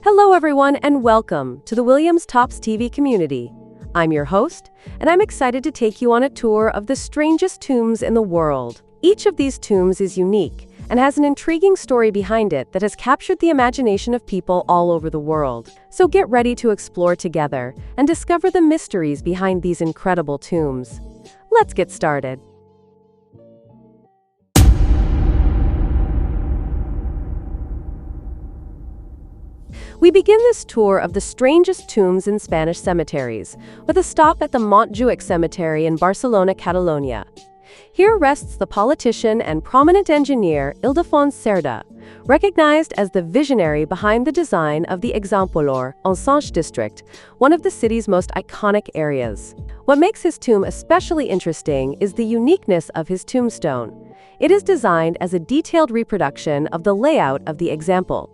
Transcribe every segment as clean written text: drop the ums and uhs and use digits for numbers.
Hello everyone and welcome to the WilliamTopsTV community. I'm your host, and I'm excited to take you on a tour of the strangest tombs in the world. Each of these tombs is unique and has an intriguing story behind it that has captured the imagination of people all over the world. So get ready to explore together and discover the mysteries behind these incredible tombs. Let's get started. We begin this tour of the strangest tombs in Spanish cemeteries, with a stop at the Montjuic Cemetery in Barcelona, Catalonia. Here rests the politician and prominent engineer ILDEFONS CERDÀ, recognized as the visionary behind the design of the Exemplar Ensanche district, one of the city's most iconic areas. What makes his tomb especially interesting is the uniqueness of his tombstone. It is designed as a detailed reproduction of the layout of the Exemplar.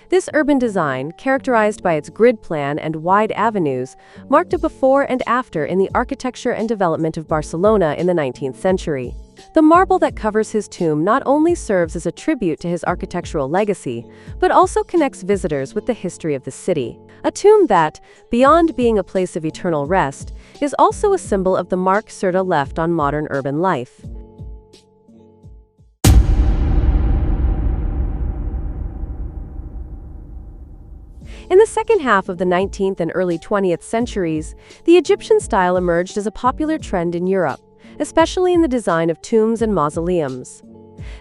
This urban design, characterized by its grid plan and wide avenues, marked a before and after in the architecture and development of Barcelona in the 19th century. The marble that covers his tomb not only serves as a tribute to his architectural legacy, but also connects visitors with the history of the city. A tomb that, beyond being a place of eternal rest, is also a symbol of the mark CERDÁ left on modern urban life. In the second half of the 19th and early 20th centuries, the Egyptian style emerged as a popular trend in Europe, especially in the design of tombs and mausoleums.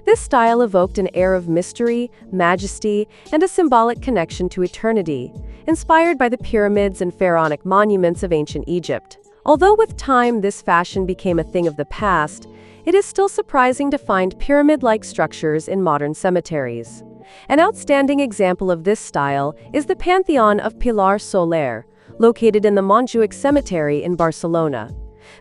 This style evoked an air of mystery, majesty, and a symbolic connection to eternity, inspired by the pyramids and pharaonic monuments of ancient Egypt. Although with time this fashion became a thing of the past, it is still surprising to find pyramid-like structures in modern cemeteries. An outstanding example of this style is the Pantheon of Pilar, located in the Montjuic Cemetery in Barcelona.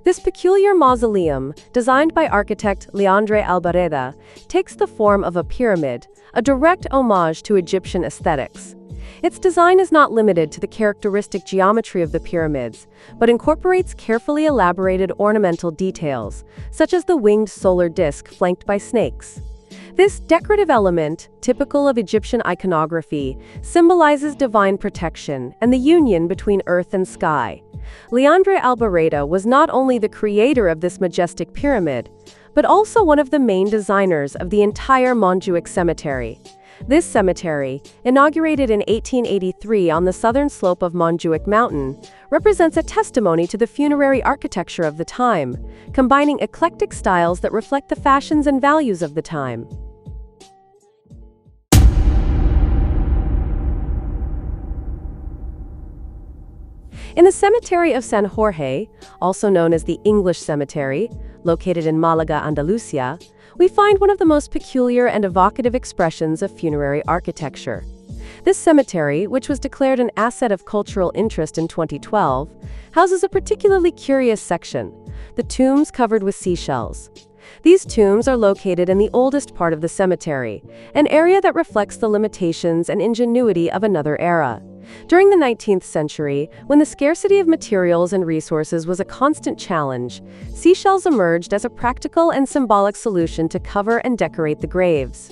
This peculiar mausoleum, designed by architect Leandre Albareda, takes the form of a pyramid, a direct homage to Egyptian aesthetics. Its design is not limited to the characteristic geometry of the pyramids, but incorporates carefully elaborated ornamental details, such as the winged solar disk flanked by snakes. This decorative element, typical of Egyptian iconography, symbolizes divine protection and the union between earth and sky. Leandre Albareda was not only the creator of this majestic pyramid, but also one of the main designers of the entire Montjuic Cemetery. This cemetery, inaugurated in 1883 on the southern slope of Montjuic Mountain, represents a testimony to the funerary architecture of the time, combining eclectic styles that reflect the fashions and values of the time. In the cemetery of San Jorge, also known as the English Cemetery, located in Malaga, Andalusia, we find one of the most peculiar and evocative expressions of funerary architecture. This cemetery, which was declared an asset of cultural interest in 2012, houses a particularly curious section: the tombs covered with seashells. These tombs are located in the oldest part of the cemetery, an area that reflects the limitations and ingenuity of another era. During the 19th century, when the scarcity of materials and resources was a constant challenge, seashells emerged as a practical and symbolic solution to cover and decorate the graves.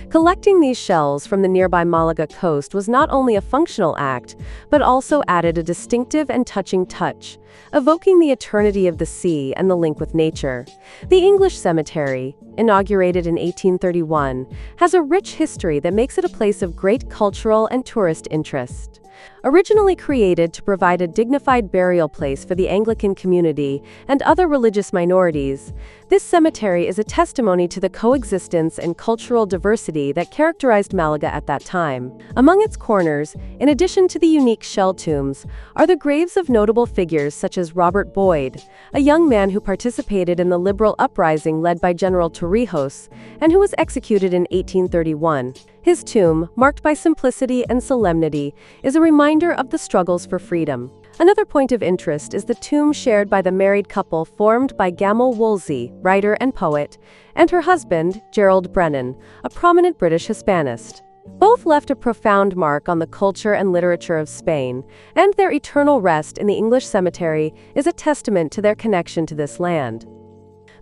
Collecting these shells from the nearby Malaga coast was not only a functional act, but also added a distinctive and touching touch, evoking the eternity of the sea and the link with nature. The English Cemetery, inaugurated in 1831, has a rich history that makes it a place of great cultural and tourist interest. Originally created to provide a dignified burial place for the Anglican community and other religious minorities, this cemetery is a testimony to the coexistence and cultural diversity that characterized Malaga at that time. Among its corners, in addition to the unique shell tombs, are the graves of notable figures such as Robert Boyd, a young man who participated in the liberal uprising led by General Torrijos, and who was executed in 1831. His tomb, marked by simplicity and solemnity, is a reminder of the struggles for freedom. Another point of interest is the tomb shared by the married couple formed by Gamble Woolsey, writer and poet, and her husband, Gerald Brennan, a prominent British Hispanist. Both left a profound mark on the culture and literature of Spain, and their eternal rest in the English cemetery is a testament to their connection to this land.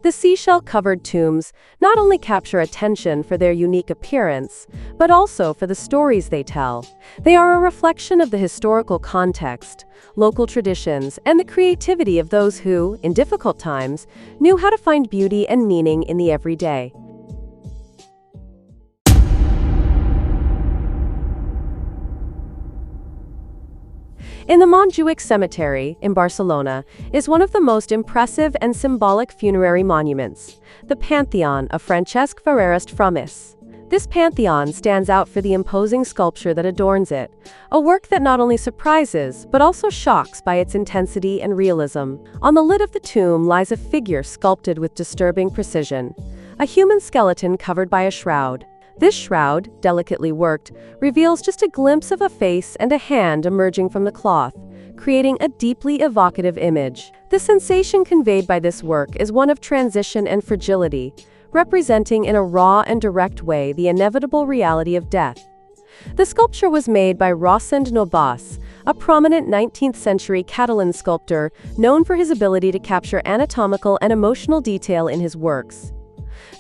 The seashell-covered tombs not only capture attention for their unique appearance, but also for the stories they tell. They are a reflection of the historical context, local traditions, and the creativity of those who, in difficult times, knew how to find beauty and meaning in the everyday. In the Montjuic Cemetery, in Barcelona, is one of the most impressive and symbolic funerary monuments, the Pantheon of Francesc Farreras FRAMIS. This pantheon stands out for the imposing sculpture that adorns it, a work that not only surprises, but also shocks by its intensity and realism. On the lid of the tomb lies a figure sculpted with disturbing precision, a human skeleton covered by a shroud. This shroud, delicately worked, reveals just a glimpse of a face and a hand emerging from the cloth, creating a deeply evocative image. The sensation conveyed by this work is one of transition and fragility, representing in a raw and direct way the inevitable reality of death. The sculpture was made by Rosend Nobas, a prominent 19th-century Catalan sculptor known for his ability to capture anatomical and emotional detail in his works.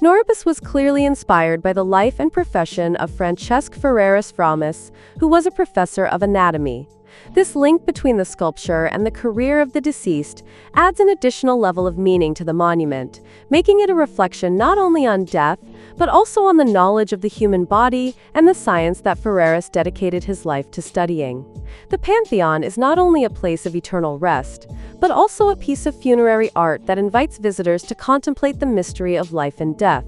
Nobas was clearly inspired by the life and profession of Francesc Farreras FRAMIS, who was a professor of anatomy. This link between the sculpture and the career of the deceased adds an additional level of meaning to the monument, making it a reflection not only on death, but also on the knowledge of the human body and the science that Farreras dedicated his life to studying. The Pantheon is not only a place of eternal rest, but also a piece of funerary art that invites visitors to contemplate the mystery of life and death.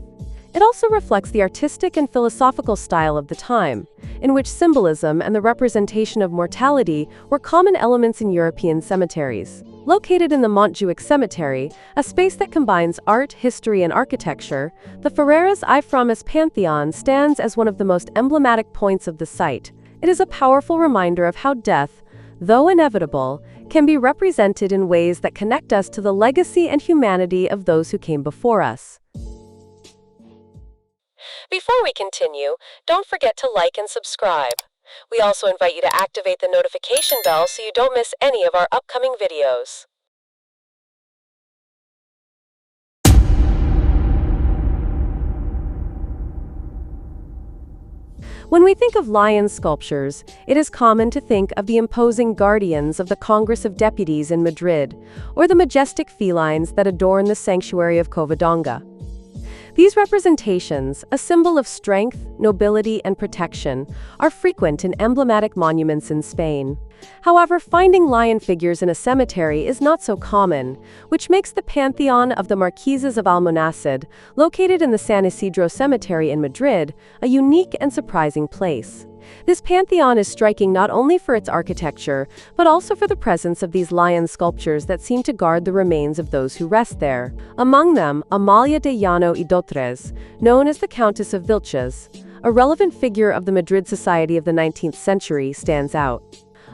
It also reflects the artistic and philosophical style of the time, in which symbolism and the representation of mortality were common elements in European cemeteries. Located in the Montjuic Cemetery, a space that combines art, history, and architecture, the Farreras I FRAMIS Pantheon stands as one of the most emblematic points of the site. It is a powerful reminder of how death, though inevitable, can be represented in ways that connect us to the legacy and humanity of those who came before us. Before we continue, don't forget to like and subscribe. We also invite you to activate the notification bell so you don't miss any of our upcoming videos. When we think of lion sculptures, it is common to think of the imposing guardians of the Congress of Deputies in Madrid, or the majestic felines that adorn the sanctuary of Covadonga. These representations, a symbol of strength, nobility, and protection, are frequent in emblematic monuments in Spain. However, finding lion figures in a cemetery is not so common, which makes the Pantheon of the Marquises of Almonacid, located in the San Isidro Cemetery in Madrid, a unique and surprising place. This pantheon is striking not only for its architecture, but also for the presence of these lion sculptures that seem to guard the remains of those who rest there. Among them, Amalia de Llano y Dotres, known as the Countess of Vilches, a relevant figure of the Madrid society of the 19th century, stands out.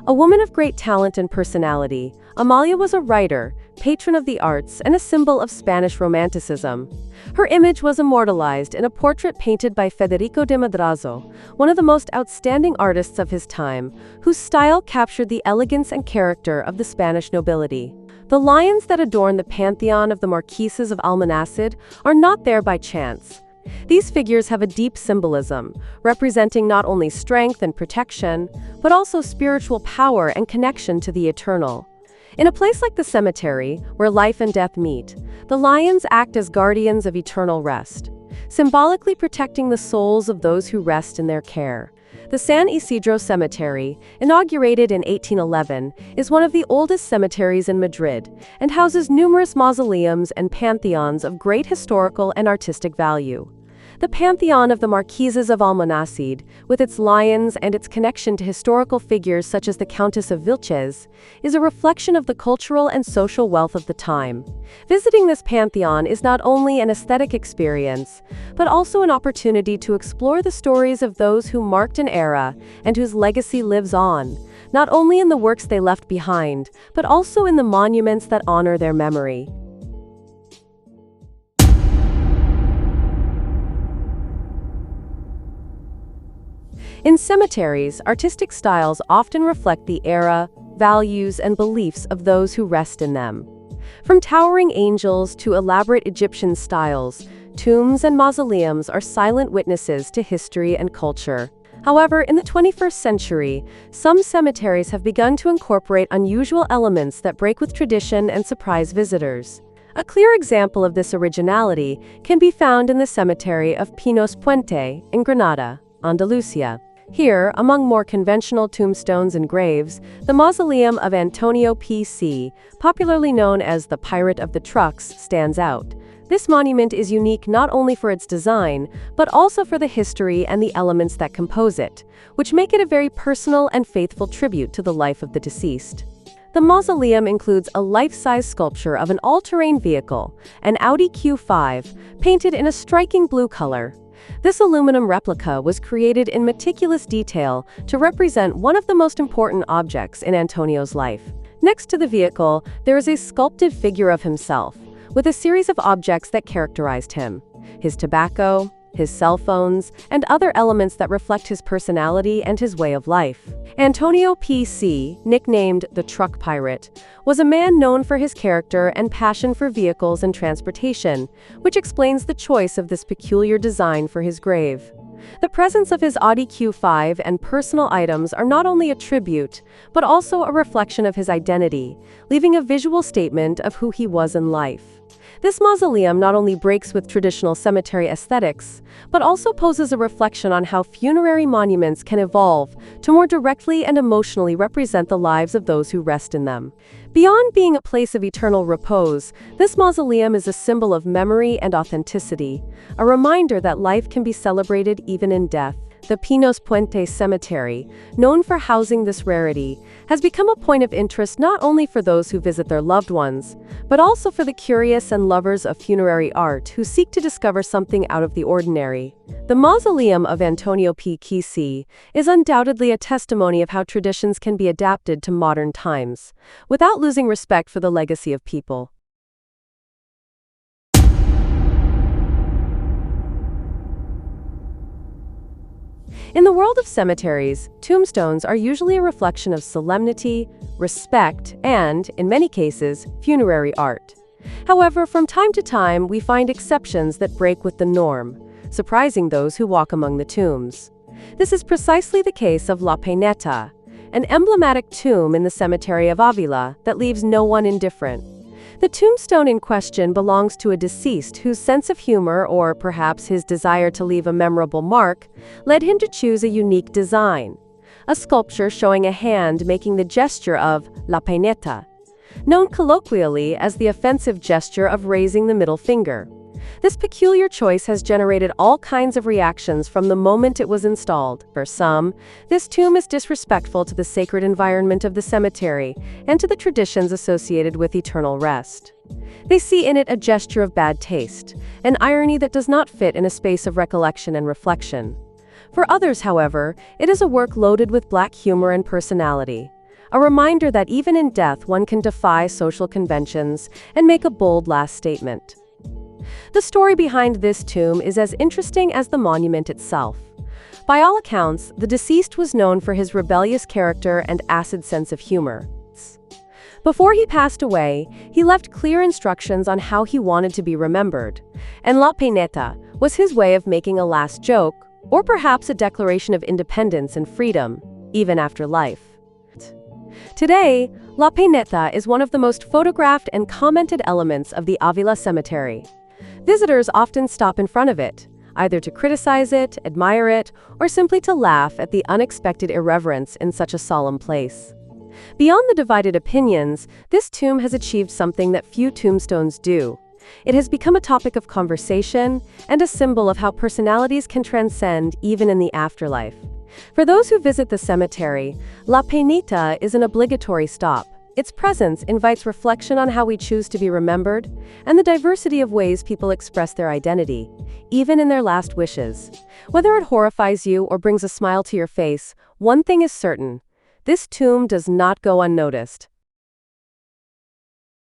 A woman of great talent and personality, Amalia was a writer, patron of the arts, and a symbol of Spanish Romanticism. Her image was immortalized in a portrait painted by Federico de Madrazo, one of the most outstanding artists of his time, whose style captured the elegance and character of the Spanish nobility. The lions that adorn the Pantheon of the Marquises of Almonacid are not there by chance. These figures have a deep symbolism, representing not only strength and protection, but also spiritual power and connection to the eternal. In a place like the cemetery, where life and death meet, the lions act as guardians of eternal rest, symbolically protecting the souls of those who rest in their care. The San Isidro Cemetery, inaugurated in 1811, is one of the oldest cemeteries in Madrid and houses numerous mausoleums and pantheons of great historical and artistic value. The Pantheon of the Marquises of Almonacid, with its lions and its connection to historical figures such as the Countess of Vilches, is a reflection of the cultural and social wealth of the time. Visiting this pantheon is not only an aesthetic experience, but also an opportunity to explore the stories of those who marked an era and whose legacy lives on, not only in the works they left behind, but also in the monuments that honor their memory. In cemeteries, artistic styles often reflect the era, values, and beliefs of those who rest in them. From towering angels to elaborate Egyptian styles, tombs and mausoleums are silent witnesses to history and culture. However, in the 21st century, some cemeteries have begun to incorporate unusual elements that break with tradition and surprise visitors. A clear example of this originality can be found in the cemetery of Pinos Puente in Granada, Andalusia. Here, among more conventional tombstones and graves, the mausoleum of Antonio P.C., popularly known as the Pirate of the Trucks, stands out. This monument is unique not only for its design, but also for the history and the elements that compose it, which make it a very personal and faithful tribute to the life of the deceased. The mausoleum includes a life-size sculpture of an all-terrain vehicle, an Audi Q5, painted in a striking blue color. This aluminum replica was created in meticulous detail to represent one of the most important objects in Antonio's life. Next to the vehicle, there is a sculpted figure of himself, with a series of objects that characterized him: his tobacco, his cell phones, and other elements that reflect his personality and his way of life. Antonio P.C., nicknamed the Truck Pirate, was a man known for his character and passion for vehicles and transportation, which explains the choice of this peculiar design for his grave. The presence of his Audi Q5 and personal items are not only a tribute, but also a reflection of his identity, leaving a visual statement of who he was in life. This mausoleum not only breaks with traditional cemetery aesthetics, but also poses a reflection on how funerary monuments can evolve to more directly and emotionally represent the lives of those who rest in them. Beyond being a place of eternal repose, this mausoleum is a symbol of memory and authenticity, a reminder that life can be celebrated even in death. The Pinos Puente Cemetery, known for housing this rarity, has become a point of interest not only for those who visit their loved ones, but also for the curious and lovers of funerary art who seek to discover something out of the ordinary. The mausoleum of Antonio P.C. is undoubtedly a testimony of how traditions can be adapted to modern times, without losing respect for the legacy of people. In the world of cemeteries, tombstones are usually a reflection of solemnity, respect, and, in many cases, funerary art. However, from time to time, we find exceptions that break with the norm, surprising those who walk among the tombs. This is precisely the case of La PEINETA, an emblematic tomb in the cemetery of Avila that leaves no one indifferent. The tombstone in question belongs to a deceased whose sense of humor, or perhaps his desire to leave a memorable mark, led him to choose a unique design: a sculpture showing a hand making the gesture of La PEINETA, known colloquially as the offensive gesture of raising the middle finger. This peculiar choice has generated all kinds of reactions from the moment it was installed. For some, this tomb is disrespectful to the sacred environment of the cemetery and to the traditions associated with eternal rest. They see in it a gesture of bad taste, an irony that does not fit in a space of recollection and reflection. For others, however, it is a work loaded with black humor and personality, a reminder that even in death one can defy social conventions and make a bold last statement. The story behind this tomb is as interesting as the monument itself. By all accounts, the deceased was known for his rebellious character and acid sense of humor. Before he passed away, he left clear instructions on how he wanted to be remembered, and La PEINETA was his way of making a last joke, or perhaps a declaration of independence and freedom, even after life. Today, La PEINETA is one of the most photographed and commented elements of the Avila Cemetery. Visitors often stop in front of it, either to criticize it, admire it, or simply to laugh at the unexpected irreverence in such a solemn place. Beyond the divided opinions, this tomb has achieved something that few tombstones do. It has become a topic of conversation and a symbol of how personalities can transcend even in the afterlife. For those who visit the cemetery, La PEINETA is an obligatory stop. Its presence invites reflection on how we choose to be remembered and the diversity of ways people express their identity, even in their last wishes. Whether it horrifies you or brings a smile to your face, one thing is certain: this tomb does not go unnoticed.